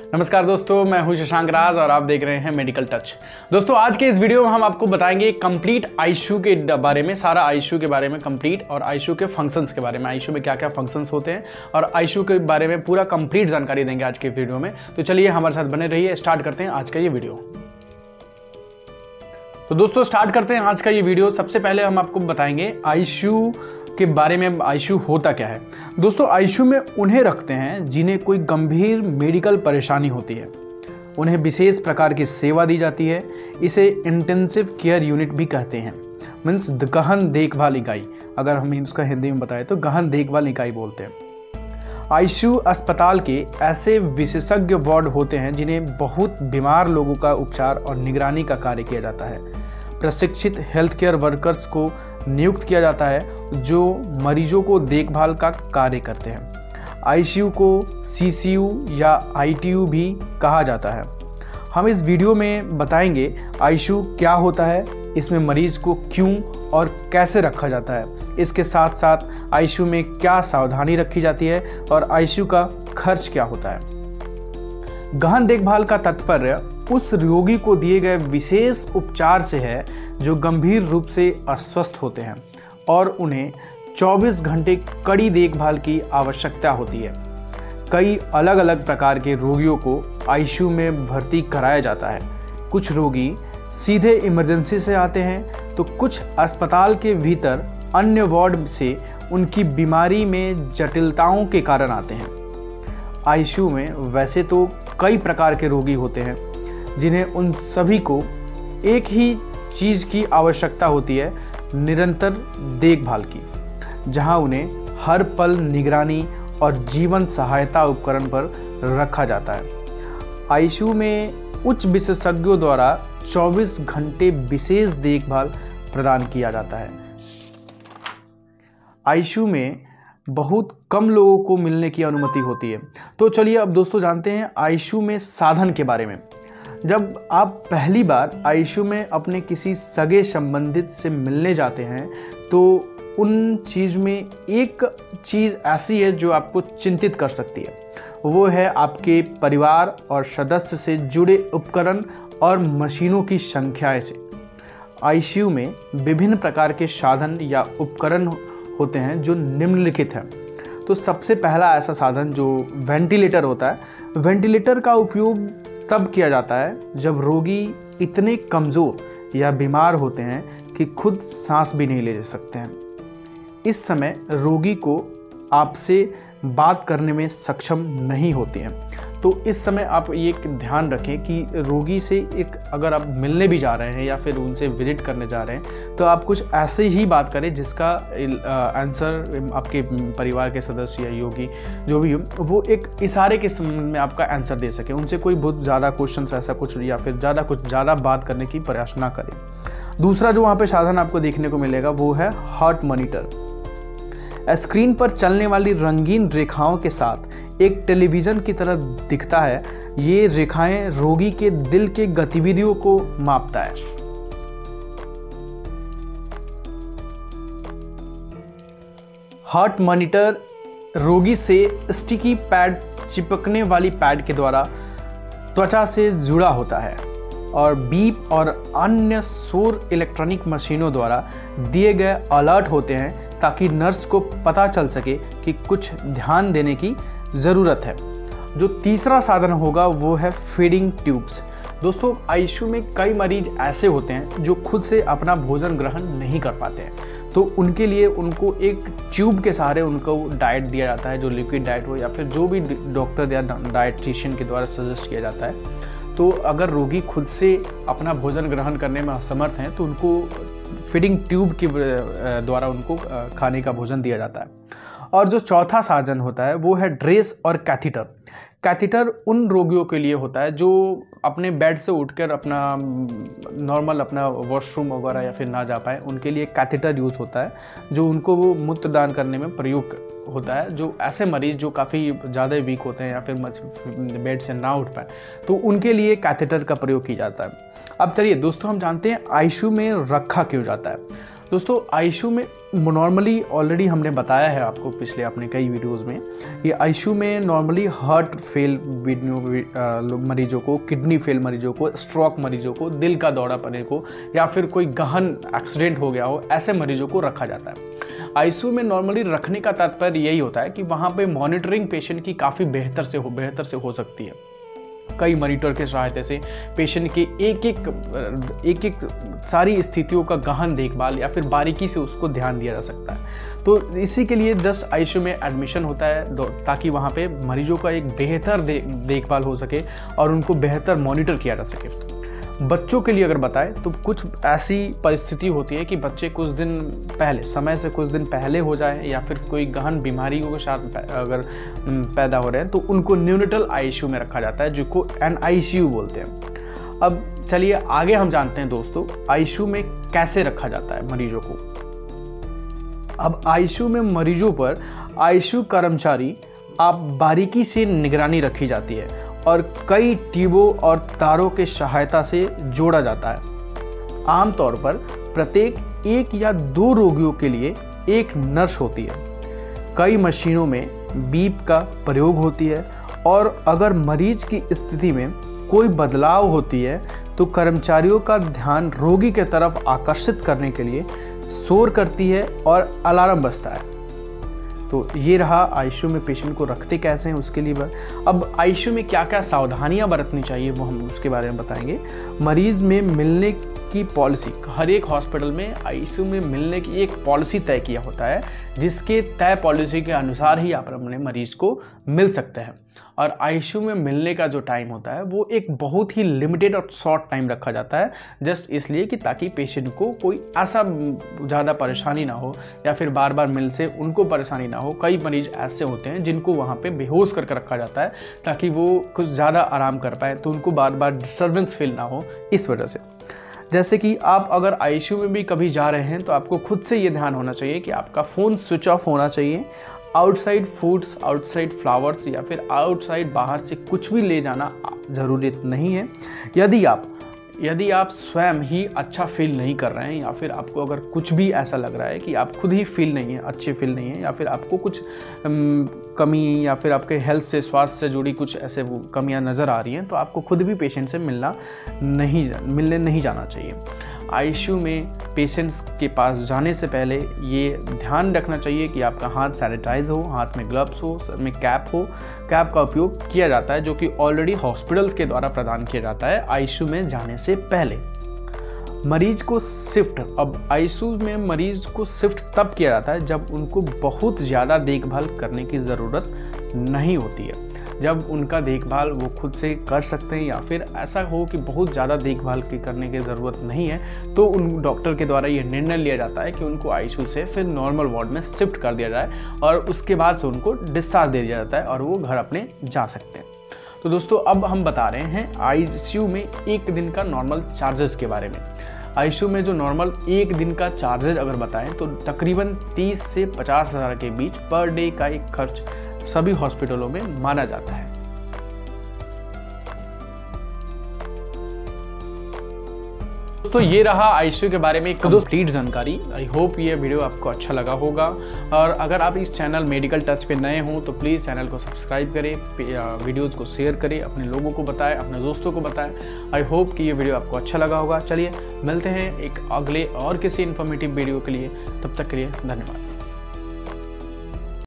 नमस्कार दोस्तों, मैं हूं शशांक राज और आप देख रहे हैं मेडिकल टच। दोस्तों आज के इस वीडियो में हम आपको बताएंगे कंप्लीट आईसीयू के बारे में, सारा आईसीयू के बारे में कंप्लीट, और आईसीयू के फंक्शंस के बारे में, आईसीयू में क्या क्या फंक्शंस होते हैं और आईसीयू के बारे में पूरा कंप्लीट जानकारी देंगे आज के वीडियो में। तो चलिए हमारे साथ बने रहिए, स्टार्ट करते हैं आज का ये वीडियो। तो दोस्तों स्टार्ट करते हैं आज का ये वीडियो। सबसे पहले हम आपको बताएंगे आईसीयू के बारे में, आईसीयू होता क्या है। दोस्तों आईसीयू में उन्हें रखते हैं जिन्हें कोई गंभीर मेडिकल परेशानी होती है, उन्हें विशेष प्रकार की सेवा दी जाती है। इसे इंटेंसिव केयर यूनिट भी कहते हैं, मीन्स गहन देखभाल इकाई। अगर हम इसका हिंदी में बताएं तो गहन देखभाल इकाई बोलते हैं। आईसीयू अस्पताल के ऐसे विशेषज्ञ वार्ड होते हैं जिन्हें बहुत बीमार लोगों का उपचार और निगरानी का कार्य किया जाता है। प्रशिक्षित हेल्थ केयर वर्कर्स को नियुक्त किया जाता है जो मरीजों को देखभाल का कार्य करते हैं। आईसीयू को सीसीयू या आईटीयू भी कहा जाता है। हम इस वीडियो में बताएंगे आईसीयू क्या होता है, इसमें मरीज को क्यों और कैसे रखा जाता है, इसके साथ साथ आईसीयू में क्या सावधानी रखी जाती है और आईसीयू का खर्च क्या होता है। गहन देखभाल का तात्पर्य उस रोगी को दिए गए विशेष उपचार से है जो गंभीर रूप से अस्वस्थ होते हैं और उन्हें 24 घंटे कड़ी देखभाल की आवश्यकता होती है। कई अलग अलग प्रकार के रोगियों को आईसीयू में भर्ती कराया जाता है। कुछ रोगी सीधे इमरजेंसी से आते हैं तो कुछ अस्पताल के भीतर अन्य वार्ड से उनकी बीमारी में जटिलताओं के कारण आते हैं। आईसीयू में वैसे तो कई प्रकार के रोगी होते हैं जिन्हें उन सभी को एक ही चीज़ की आवश्यकता होती है, निरंतर देखभाल की, जहां उन्हें हर पल निगरानी और जीवन सहायता उपकरण पर रखा जाता है। आईसीयू में उच्च विशेषज्ञों द्वारा 24 घंटे विशेष देखभाल प्रदान किया जाता है। आईसीयू में बहुत कम लोगों को मिलने की अनुमति होती है। तो चलिए अब दोस्तों जानते हैं आईसीयू में साधन के बारे में। जब आप पहली बार आईसीयू में अपने किसी सगे संबंधित से मिलने जाते हैं तो उन चीज़ में एक चीज़ ऐसी है जो आपको चिंतित कर सकती है, वो है आपके परिवार और सदस्य से जुड़े उपकरण और मशीनों की संख्या से। आईसीयू में विभिन्न प्रकार के साधन या उपकरण होते हैं जो निम्नलिखित हैं। तो सबसे पहला ऐसा साधन जो वेंटिलेटर होता है। वेंटिलेटर का उपयोग तब किया जाता है जब रोगी इतने कमज़ोर या बीमार होते हैं कि खुद सांस भी नहीं ले सकते हैं। इस समय रोगी को आपसे बात करने में सक्षम नहीं होते हैं। तो इस समय आप ये ध्यान रखें कि रोगी से एक अगर आप मिलने भी जा रहे हैं या फिर उनसे विजिट करने जा रहे हैं तो आप कुछ ऐसे ही बात करें जिसका आंसर आपके परिवार के सदस्य या योगी जो भी हो वो एक इशारे के संबंध में आपका आंसर दे सके। उनसे कोई बहुत ज़्यादा क्वेश्चन ऐसा कुछ या फिर ज़्यादा बात करने की प्रयास ना करें। दूसरा जो वहाँ पर साधन आपको देखने को मिलेगा वो है हार्ट मॉनिटर। स्क्रीन पर चलने वाली रंगीन रेखाओं के साथ एक टेलीविज़न की तरह दिखता है। ये रेखाएं रोगी के दिल के गतिविधियों को मापता है। हार्ट मॉनिटर रोगी से स्टिकी पैड चिपकने वाली पैड के द्वारा त्वचा से जुड़ा होता है और बीप और अन्य शोर इलेक्ट्रॉनिक मशीनों द्वारा दिए गए अलर्ट होते हैं ताकि नर्स को पता चल सके कि कुछ ध्यान देने की ज़रूरत है। जो तीसरा साधन होगा वो है फीडिंग ट्यूब्स। दोस्तों आईसीयू में कई मरीज ऐसे होते हैं जो खुद से अपना भोजन ग्रहण नहीं कर पाते हैं, तो उनके लिए उनको एक ट्यूब के सहारे उनको डाइट दिया जाता है, जो लिक्विड डाइट हो या फिर जो भी डॉक्टर या डाइटिशियन के द्वारा सजेस्ट किया जाता है। तो अगर रोगी खुद से अपना भोजन ग्रहण करने में असमर्थ हैं तो उनको फीडिंग ट्यूब के द्वारा उनको खाने का भोजन दिया जाता है। और जो चौथा साधन होता है वो है ड्रेस और कैथीटर। कैथीटर उन रोगियों के लिए होता है जो अपने बेड से उठकर अपना नॉर्मल अपना वॉशरूम वगैरह या फिर ना जा पाए, उनके लिए कैथीटर यूज़ होता है जो उनको वो मूत्रदान करने में प्रयोग होता है। जो ऐसे मरीज जो काफ़ी ज़्यादा वीक होते हैं या फिर बेड से ना उठ पाए तो उनके लिए कैथेटर का प्रयोग किया जाता है। अब चलिए दोस्तों हम जानते हैं आईसीयू में रखा क्यों जाता है। दोस्तों आईसीयू में नॉर्मली ऑलरेडी हमने बताया है आपको पिछले अपने कई वीडियोस में, ये आईसीयू में नॉर्मली हार्ट फेल मरीजों को, किडनी फेल मरीजों को, स्ट्रोक मरीजों को, दिल का दौरा पड़ने को या फिर कोई गहन एक्सीडेंट हो गया हो, ऐसे मरीजों को रखा जाता है। आईसीयू में नॉर्मली रखने का तात्पर्य यही होता है कि वहाँ पे मॉनिटरिंग पेशेंट की काफ़ी बेहतर से हो सकती है। कई मॉनिटर के सहायता से पेशेंट की एक एक सारी स्थितियों का गहन देखभाल या फिर बारीकी से उसको ध्यान दिया जा सकता है। तो इसी के लिए जस्ट आईसीयू में एडमिशन होता है ताकि वहाँ पे मरीजों का एक बेहतर देखभाल हो सके और उनको बेहतर मॉनिटर किया जा सके। बच्चों के लिए अगर बताएं तो कुछ ऐसी परिस्थिति होती है कि बच्चे कुछ दिन पहले, समय से कुछ दिन पहले हो जाए या फिर कोई गहन बीमारियों के साथ अगर पैदा हो रहे हैं तो उनको न्यूनेटल आईसीयू में रखा जाता है, जिसको एनआईसीयू बोलते हैं। अब चलिए आगे हम जानते हैं दोस्तों आईसीयू में कैसे रखा जाता है मरीजों को। अब आईसीयू में मरीजों पर आईसीयू कर्मचारी आप बारीकी से निगरानी रखी जाती है और कई ट्यूबों और तारों के सहायता से जोड़ा जाता है। आमतौर पर प्रत्येक 1 या 2 रोगियों के लिए एक नर्स होती है। कई मशीनों में बीप का प्रयोग होती है और अगर मरीज की स्थिति में कोई बदलाव होती है तो कर्मचारियों का ध्यान रोगी के तरफ आकर्षित करने के लिए शोर करती है और अलार्म बजता है। तो ये रहा आईसीयू में पेशेंट को रखते कैसे हैं उसके लिए। अब आईसीयू में क्या क्या सावधानियां बरतनी चाहिए वो हम उसके बारे में बताएंगे। मरीज में मिलने की पॉलिसी, हर एक हॉस्पिटल में आईसीयू में मिलने की एक पॉलिसी तय किया होता है, जिसके तय पॉलिसी के अनुसार ही आप अपने मरीज को मिल सकते हैं। और आईसीयू में मिलने का जो टाइम होता है वो एक बहुत ही लिमिटेड और शॉर्ट टाइम रखा जाता है, जस्ट इसलिए कि ताकि पेशेंट को कोई ऐसा ज़्यादा परेशानी ना हो या फिर बार बार मिल से उनको परेशानी ना हो। कई मरीज ऐसे होते हैं जिनको वहाँ पे बेहोश करके रखा जाता है ताकि वो कुछ ज़्यादा आराम कर पाए, तो उनको बार बार डिस्टर्बेंस फील ना हो इस वजह से। जैसे कि आप अगर आईसीयू में भी कभी जा रहे हैं तो आपको खुद से ये ध्यान होना चाहिए कि आपका फ़ोन स्विच ऑफ होना चाहिए। आउटसाइड फूड्स, आउटसाइड फ्लावर्स या फिर आउटसाइड बाहर से कुछ भी ले जाना ज़रूरी नहीं है। यदि आप स्वयं ही अच्छा फील नहीं कर रहे हैं या फिर आपको अगर कुछ भी ऐसा लग रहा है कि आप खुद ही फील नहीं है, अच्छे फील नहीं है, या फिर आपको कुछ कमी या फिर आपके हेल्थ से, स्वास्थ्य से जुड़ी कुछ ऐसे कमियां नज़र आ रही हैं, तो आपको खुद भी पेशेंट से मिलने नहीं जाना चाहिए। आईसीयू में पेशेंट्स के पास जाने से पहले ये ध्यान रखना चाहिए कि आपका हाथ सैनिटाइज हो, हाथ में ग्लव्स हो, सर में कैप हो। कैप का उपयोग किया जाता है जो कि ऑलरेडी हॉस्पिटल्स के द्वारा प्रदान किया जाता है आईसीयू में जाने से पहले। मरीज को शिफ्ट, अब आईसीयू में मरीज को शिफ्ट तब किया जाता है जब उनको बहुत ज़्यादा देखभाल करने की ज़रूरत नहीं होती है, जब उनका देखभाल वो खुद से कर सकते हैं, या फिर ऐसा हो कि बहुत ज़्यादा देखभाल करने की ज़रूरत नहीं है तो उन डॉक्टर के द्वारा ये निर्णय लिया जाता है कि उनको आईसीयू से फिर नॉर्मल वार्ड में शिफ्ट कर दिया जाए और उसके बाद से उनको डिस्चार्ज दे दिया जाता है और वो घर अपने जा सकते हैं। तो दोस्तों अब हम बता रहे हैं आईसीयू में एक दिन का नॉर्मल चार्जेस के बारे में। आईसीयू में जो नॉर्मल एक दिन का चार्जेज अगर बताएं तो तकरीबन 30 से 50 हज़ार के बीच पर डे का एक खर्च सभी हॉस्पिटलों में माना जाता है। दोस्तों ये रहा आईसीयू के बारे में एक कंप्लीट जानकारी। आई होप ये वीडियो आपको अच्छा लगा होगा, और अगर आप इस चैनल मेडिकल टच पे नए हों तो प्लीज़ चैनल को सब्सक्राइब करें, वीडियोज़ को शेयर करें, अपने लोगों को बताएं, अपने दोस्तों को बताएं। आई होप कि ये वीडियो आपको अच्छा लगा होगा। चलिए मिलते हैं एक अगले और किसी इन्फॉर्मेटिव वीडियो के लिए, तब तक के लिए धन्यवाद।